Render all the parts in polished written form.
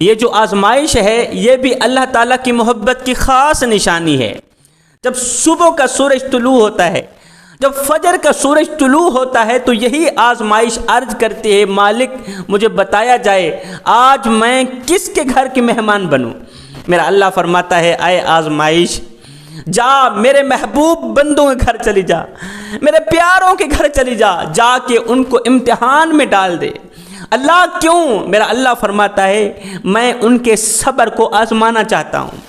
یہ جو آزمائش ہے یہ بھی اللہ تعالیٰ کی محبت کی خاص نشانی ہے۔ جب صبح کا سورج طلوع ہوتا ہے، جب فجر کا سورج طلوع ہوتا ہے، تو یہی آزمائش عرض کرتی ہے مالک مجھے بتایا جائے آج میں کس کے گھر کی مہمان بنوں۔ میرا اللہ فرماتا ہے اے آزمائش جا میرے محبوب بندوں کے گھر چلی جا، میرے پیاروں کے گھر چلی جا، جا کے ان کو امتحان میں ڈال دے۔ اللہ کیوں؟ میرا اللہ فرماتا ہے میں ان کے صبر کو آزمانا چاہتا ہوں،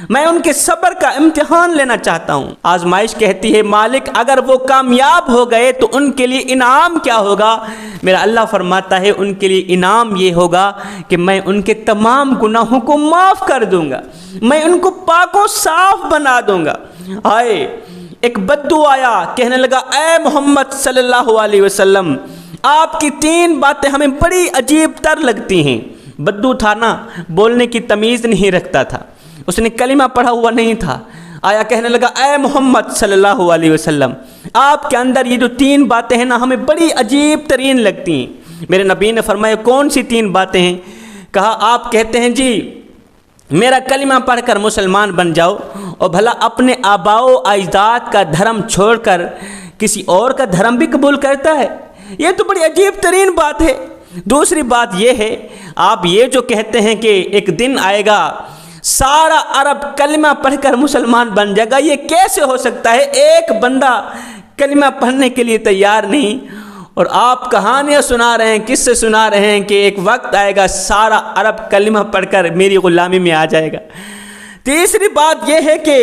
میں ان کے صبر کا امتحان لینا چاہتا ہوں۔ آزمائش کہتی ہے مالک اگر وہ کامیاب ہو گئے تو ان کے لیے انعام کیا ہوگا؟ میرا اللہ فرماتا ہے ان کے لیے انعام یہ ہوگا کہ میں ان کے تمام گناہوں کو معاف کر دوں گا، میں ان کو پاک و صاف بنا دوں گا۔ آئے ایک بدو آیا، کہنے لگا اے محمد صلی اللہ علیہ وسلم آپ کی 3 باتیں ہمیں بڑی عجیب تر لگتی ہیں۔ بدو تھا نا، بولنے کی تمیز نہیں رکھتا تھا، اس نے کلمہ پڑھا ہوا نہیں تھا۔ آیا کہنے لگا اے محمد صلی اللہ علیہ وسلم آپ کے اندر یہ جو 3 باتیں ہیں نا ہمیں بڑی عجیب ترین لگتی ہیں۔ میرے نبی نے فرمایا کون سی 3 باتیں ہیں؟ کہا آپ کہتے ہیں جی میرا کلمہ پڑھ کر مسلمان بن جاؤ، اور بھلا اپنے آباء و اجداد کا دھرم چھوڑ کر کسی اور کا دھرم بھی قبول کرتا ہے، یہ تو بڑی عجیب ترین بات ہے۔ دوسری بات یہ ہے آپ یہ جو کہتے ہیں کہ ایک دن آئے گا سارا عرب کلمہ پڑھ کر مسلمان بن جائے گا، یہ کیسے ہو سکتا ہے؟ ایک بندہ کلمہ پڑھنے کے لیے تیار نہیں، اور آپ کہانیاں سنا رہے ہیں، قصے سنا رہے ہیں کہ ایک وقت آئے گا سارا عرب کلمہ پڑھ کر میری غلامی میں آ جائے گا۔ تیسری بات یہ ہے کہ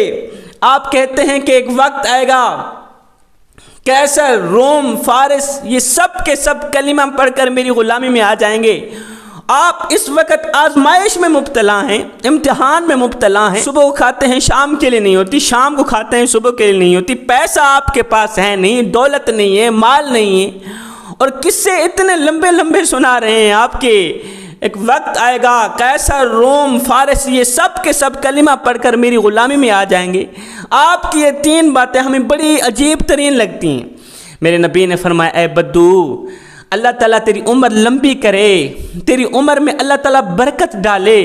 آپ کہتے ہیں کہ ایک وقت آئے گا کیسر، روم، فارس یہ سب کے سب کلمہ پڑھ کر میری غلامی میں آ جائیں گے۔ آپ اس وقت آزمائش میں مبتلا ہیں، امتحان میں مبتلا ہیں۔ صبح کو کھاتے ہیں شام کے لیے نہیں ہوتی، شام کو کھاتے ہیں صبح کے لیے نہیں ہوتی، پیسہ آپ کے پاس ہے نہیں، دولت نہیں ہے، مال نہیں ہے، اور قصے اتنے لمبے لمبے سنا رہے ہیں آپ کے ایک وقت آئے گا کیسر، روم، فارس یہ سب کے سب کلمہ پڑھ کر میری غلامی میں آ جائیں گے۔ آپ کی یہ 3 باتیں ہمیں بڑی عجیب ترین لگتی ہیں۔ میرے نبی نے فرمایا اے بدو اللہ تعالیٰ تیری عمر لمبی کرے، تیری عمر میں اللہ تعالیٰ برکت ڈالے،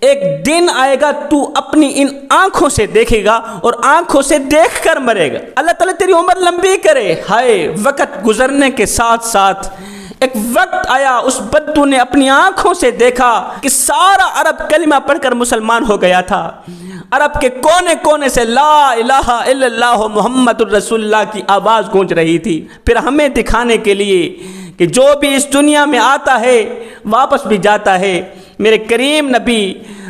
ایک دن آئے گا تو اپنی ان آنکھوں سے دیکھے گا اور آنکھوں سے دیکھ کر مرے گا، اللہ تعالیٰ تیری عمر لمبی کرے۔ ہائے وقت گزرنے کے ساتھ ساتھ ایک وقت آیا اس بدو نے اپنی آنکھوں سے دیکھا کہ سارا عرب کلمہ پڑھ کر مسلمان ہو گیا تھا، عرب کے کونے کونے سے لا الہ الا اللہ محمد الرسول اللہ کی آواز گونج رہی تھی۔ پھر ہمیں دکھانے کے لیے کہ جو بھی اس دنیا میں آتا ہے واپس بھی جاتا ہے، میرے کریم نبی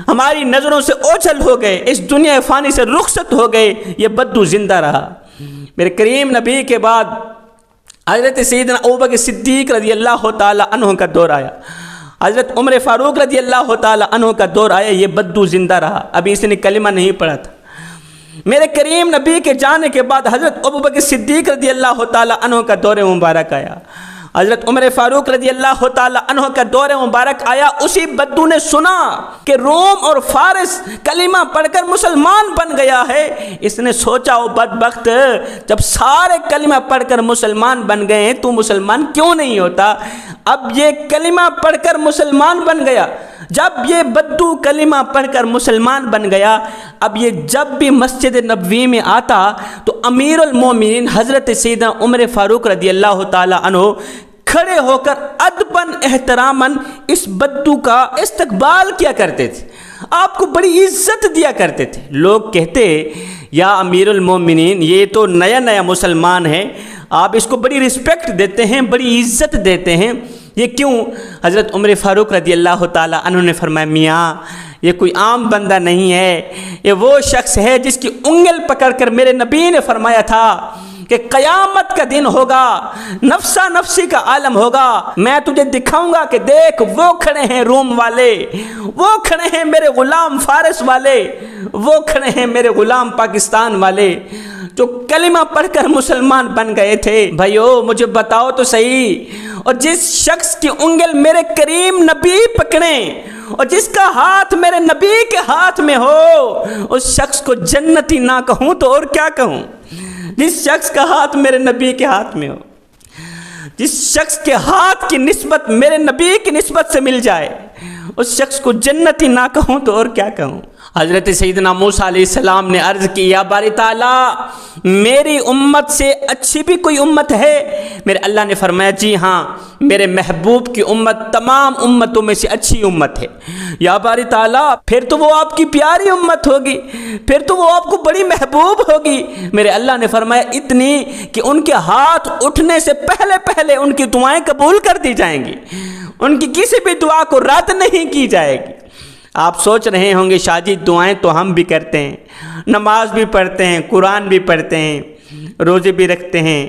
ہماری نظروں سے اوجھل ہو گئے، اس دنیا فانی سے رخصت ہو گئے، یہ بدو زندہ رہا۔ میرے کریم نبی کے بعد حضرت سیدنا ابوبکر صدیق رضی اللہ تعالی عنہ کا دور آیا، حضرت عمر فاروق رضی اللہ تعالی عنہ کا دور آیا، یہ بدو زندہ رہا، ابھی اس نے کلمہ نہیں پڑھا تھا۔ میرے کریم نبی کے جانے کے بعد حضرت ابوبکر صدیق رضی اللہ تعالی عنہ کا دور مبارک آیا، حضرت عمر فاروق رضی اللہ تعالی عنہ کا دور مبارک آیا۔ اسی بدو نے سنا کہ روم اور فارس کلمہ پڑھ کر مسلمان بن گیا ہے، اس نے سوچا او بدبخت جب سارے کلمہ پڑھ کر مسلمان بن گئے ہیں تو مسلمان کیوں نہیں ہوتا؟ اب یہ کلمہ پڑھ کر مسلمان بن گیا، جب یہ بدو کلمہ پڑھ کر مسلمان بن گیا، اب یہ جب بھی مسجد نبوی میں آتا تو امیر المومنین حضرت سیدنا عمر فاروق رضی اللہ تعالی عنہ کھڑے ہو کر ادباً احتراماً اس بدو کا استقبال کیا کرتے تھے، آپ کو بڑی عزت دیا کرتے تھے۔ لوگ کہتے یا امیر المومنین یہ تو نیا نیا مسلمان ہے، آپ اس کو بڑی رسپیکٹ دیتے ہیں، بڑی عزت دیتے ہیں، یہ کیوں؟ حضرت عمر فاروق رضی اللہ تعالی عنہ نے فرمایا میاں یہ کوئی عام بندہ نہیں ہے، یہ وہ شخص ہے جس کی انگل پکڑ کر میرے نبی نے فرمایا تھا کہ قیامت کا دن ہوگا، نفسا نفسی کا عالم ہوگا، میں تجھے دکھاؤں گا کہ دیکھ وہ کھڑے ہیں روم والے، وہ کھڑے ہیں میرے غلام فارس والے، وہ کھڑے ہیں میرے غلام پاکستان والے جو کلمہ پڑھ کر مسلمان بن گئے تھے۔ بھائیو مجھے بتاؤ تو صحیح، اور جس شخص کی انگل میرے کریم نبی پکڑیں اور جس کا ہاتھ میرے نبی کے ہاتھ میں ہو، اس شخص کو جنتی نہ کہوں تو اور کیا کہوں؟ جس شخص کا ہاتھ میرے نبی کے ہاتھ میں ہو، جس شخص کے ہاتھ کی نسبت میرے نبی کی نسبت سے مل جائے، اس شخص کو جنتی نہ کہوں تو اور کیا کہوں۔ حضرت سیدنا موسیٰ علیہ السلام نے عرض کی یا باری تعالیٰ میری امت سے اچھی بھی کوئی امت ہے؟ میرے اللہ نے فرمایا جی ہاں، میرے محبوب کی امت تمام امتوں میں سے اچھی امت ہے۔ یا باری تعالیٰ پھر تو وہ آپ کی پیاری امت ہوگی، پھر تو وہ آپ کو بڑی محبوب ہوگی۔ میرے اللہ نے فرمایا اتنی کہ ان کے ہاتھ اٹھنے سے پہلے پہلے ان کی دعائیں قبول کر دی جائیں گی، ان کی کسی بھی دعا کو رد نہیں کی جائے گی۔ آپ سوچ رہے ہوں گے شاہ جی دعائیں تو ہم بھی کرتے ہیں، نماز بھی پڑھتے ہیں، قرآن بھی پڑھتے ہیں، روزے بھی رکھتے ہیں،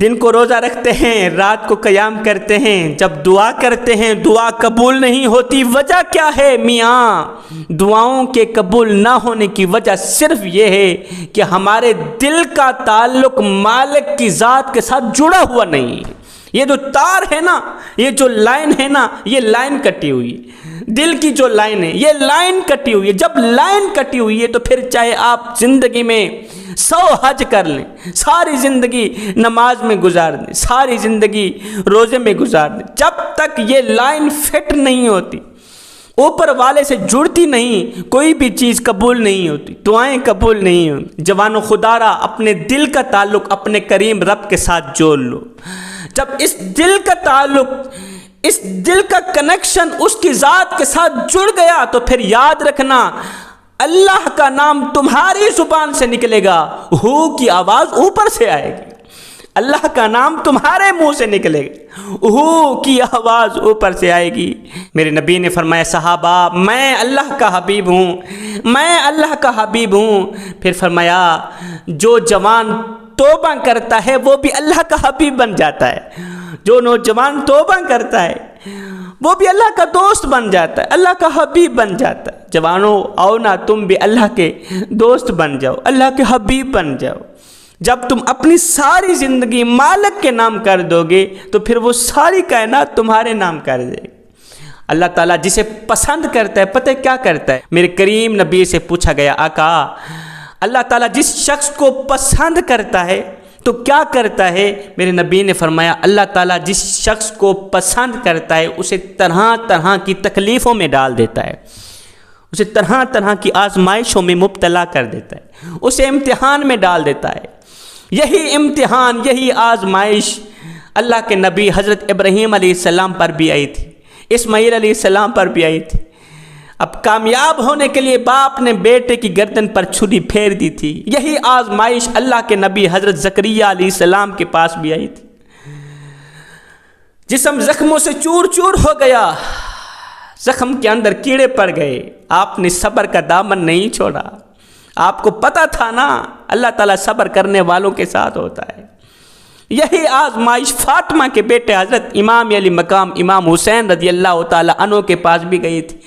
دن کو روزہ رکھتے ہیں، رات کو قیام کرتے ہیں، جب دعا کرتے ہیں دعا قبول نہیں ہوتی، وجہ کیا ہے میاں؟ دعاؤں کے قبول نہ ہونے کی وجہ صرف یہ ہے کہ ہمارے دل کا تعلق مالک کی ذات کے ساتھ جڑا ہوا نہیں ہے۔ یہ جو تار ہے نا، یہ جو لائن ہے نا، یہ لائن کٹی ہوئی ہے، دل کی جو لائن ہے یہ لائن کٹی ہوئی ہے۔ جب لائن کٹی ہوئی ہے تو پھر چاہے آپ زندگی میں 100 حج کر لیں، ساری زندگی نماز میں گزار دیں، ساری زندگی روزے میں گزار دیں، جب تک یہ لائن فٹ نہیں ہوتی، اوپر والے سے جڑتی نہیں، کوئی بھی چیز قبول نہیں ہوتی، دعائیں قبول نہیں ہوتی۔ جوانو خدا را اپنے دل کا تعلق اپنے کریم رب کے ساتھ جوڑ لو۔ جب اس دل کا تعلق، اس دل کا کنیکشن اس کی ذات کے ساتھ جڑ گیا تو پھر یاد رکھنا اللہ کا نام تمہاری زبان سے نکلے گا، ہو کی آواز اوپر سے آئے گی۔ اللہ کا نام تمہارے منہ سے نکلے گا، ہو کی آواز اوپر سے آئے گی۔ میرے نبی نے فرمایا صحابہ میں اللہ کا حبیب ہوں، میں اللہ کا حبیب ہوں۔ پھر فرمایا جو جوان توبہ کرتا ہے وہ بھی اللہ کا حبیب بن جاتا ہے، جو نوجوان توبہ کرتا ہے وہ بھی اللہ کا دوست بن جاتا ہے، اللہ کا حبیب بن جاتا ہے۔ جوانوں آؤ نا تم بھی اللہ کے دوست بن جاؤ، اللہ کے حبیب بن جاؤ۔ جب تم اپنی ساری زندگی مالک کے نام کر دو گے تو پھر وہ ساری کائنات تمہارے نام کر دے گی۔ اللہ تعالیٰ جسے پسند کرتا ہے پتہ کیا کرتا ہے؟ میرے کریم نبی سے پوچھا گیا آقا اللہ تعالیٰ جس شخص کو پسند کرتا ہے تو کیا کرتا ہے؟ میرے نبی نے فرمایا اللہ تعالیٰ جس شخص کو پسند کرتا ہے اسے طرح طرح کی تکلیفوں میں ڈال دیتا ہے، اسے طرح طرح کی آزمائشوں میں مبتلا کر دیتا ہے، اسے امتحان میں ڈال دیتا ہے۔ یہی امتحان، یہی آزمائش اللہ کے نبی حضرت ابراہیم علیہ السلام پر بھی آئی تھی، اسماعیل علیہ السلام پر بھی آئی تھی۔ اب کامیاب ہونے کے لیے باپ نے بیٹے کی گردن پر چھری پھیر دی تھی، یہی آزمائش اللہ کے نبی حضرت زکریا علیہ السلام کے پاس بھی آئی تھی۔ جسم زخموں سے چور چور ہو گیا، زخم کے اندر کیڑے پڑ گئے، آپ نے صبر کا دامن نہیں چھوڑا۔ آپ کو پتہ تھا نا اللہ تعالیٰ صبر کرنے والوں کے ساتھ ہوتا ہے۔ یہی آزمائش فاطمہ کے بیٹے حضرت امام علی مقام امام حسین رضی اللہ تعالیٰ عنہ کے پاس بھی گئی تھی،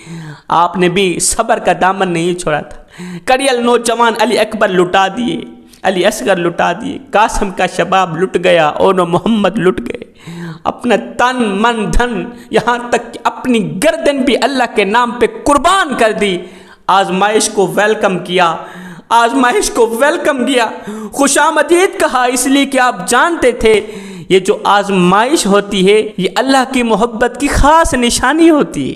آپ نے بھی صبر کا دامن نہیں چھوڑا تھا۔ کریل نوجوان علی اکبر لٹا دیے، علی اصغر لٹا دیے، قاسم کا شباب لٹ گیا، اونو محمد لٹ گئے، اپنا تن من دھن یہاں تک کہ اپنی گردن بھی اللہ کے نام پہ قربان کر دی۔ آزمائش کو ویلکم کیا، آزمائش کو ویلکم کیا، خوش آمدید کہا، اس لیے کہ آپ جانتے تھے یہ جو آزمائش ہوتی ہے یہ اللہ کی محبت کی خاص نشانی ہوتی ہے۔